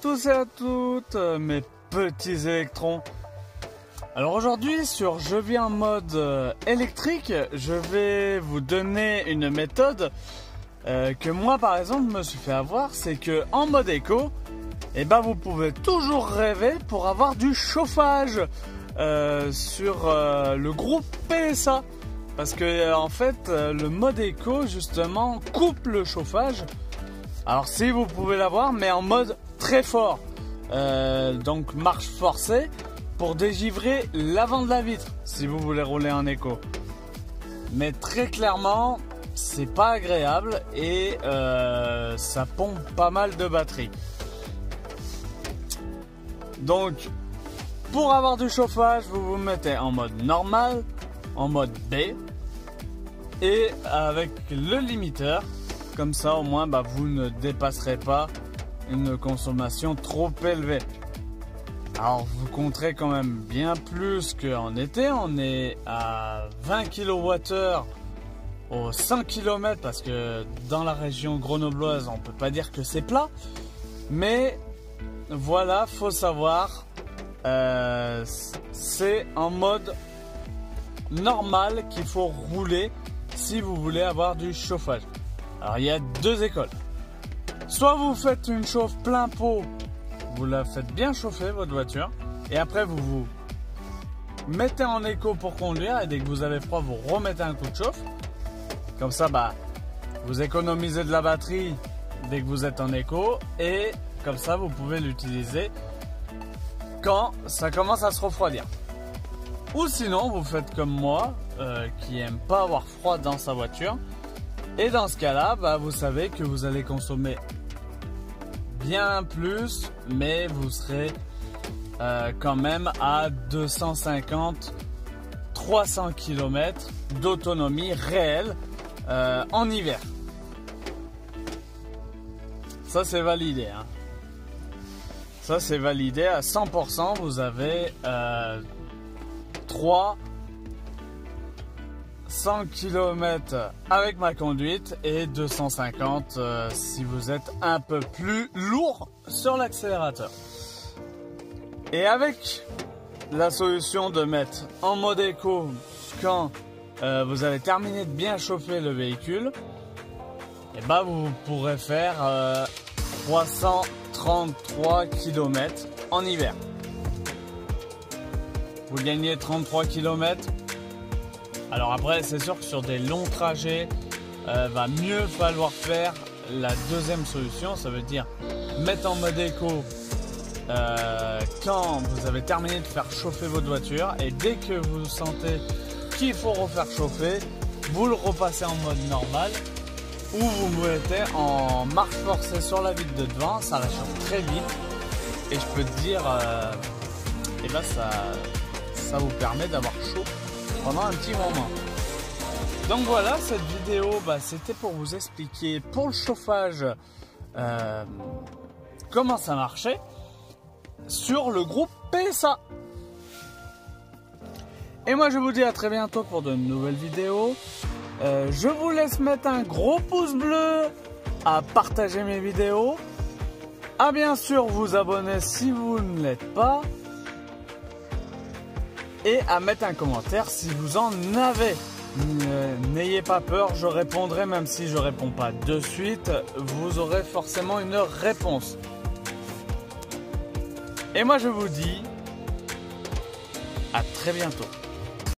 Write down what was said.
tous et à toutes, mes petits électrons. Alors aujourd'hui sur Je vis en mode électrique, je vais vous donner une méthode que moi par exemple me suis fait avoir. C'est que en mode éco, vous pouvez toujours rêver pour avoir du chauffage sur le groupe PSA. Parce que en fait le mode éco justement coupe le chauffage. Alors si vous pouvez l'avoir, mais en mode très fort, donc marche forcée pour dégivrer l'avant de la vitre si vous voulez rouler en éco. Mais très clairement c'est pas agréable et ça pompe pas mal de batterie. Donc pour avoir du chauffage, vous vous mettez en mode normal, en mode B et avec le limiteur. Comme ça au moins vous ne dépasserez pas une consommation trop élevée. Alors vous compterez quand même bien plus qu'en été. On est à 20 kWh aux 100 km parce que dans la région grenobloise on peut pas dire que c'est plat. Mais voilà, faut savoir, c'est en mode normal qu'il faut rouler si vous voulez avoir du chauffage. Alors il y a deux écoles. Soit vous faites une chauffe plein pot, vous la faites bien chauffer votre voiture, et après vous vous mettez en éco pour conduire, et dès que vous avez froid vous remettez un coup de chauffe. Comme ça vous économisez de la batterie dès que vous êtes en éco, et comme ça vous pouvez l'utiliser quand ça commence à se refroidir. Ou sinon vous faites comme moi qui aime pas avoir froid dans sa voiture. Et dans ce cas-là, vous savez que vous allez consommer bien plus, mais vous serez quand même à 250-300 km d'autonomie réelle en hiver. Ça c'est validé. Hein. Ça c'est validé à 100%. Vous avez 100 km avec ma conduite et 250 si vous êtes un peu plus lourd sur l'accélérateur. Et avec la solution de mettre en mode éco quand vous avez terminé de bien chauffer le véhicule, vous pourrez faire 333 km en hiver. Vous gagnez 33 km. Alors après, c'est sûr que sur des longs trajets, va mieux falloir faire la deuxième solution. Ça veut dire mettre en mode éco quand vous avez terminé de faire chauffer votre voiture. Et dès que vous sentez qu'il faut refaire chauffer, vous le repassez en mode normal. Ou vous mettez en marche forcée sur la vitre de devant. Ça la chauffe très vite. Et je peux te dire, ça vous permet d'avoir chaud pendant un petit moment. Donc voilà, cette vidéo c'était pour vous expliquer pour le chauffage comment ça marchait sur le groupe PSA. Et moi je vous dis à très bientôt pour de nouvelles vidéos. Je vous laisse mettre un gros pouce bleu, à partager mes vidéos, à bien sûr vous abonner si vous ne l'êtes pas, et à mettre un commentaire si vous en avez. N'ayez pas peur, je répondrai, même si je réponds pas de suite, vous aurez forcément une réponse. Et moi je vous dis à très bientôt.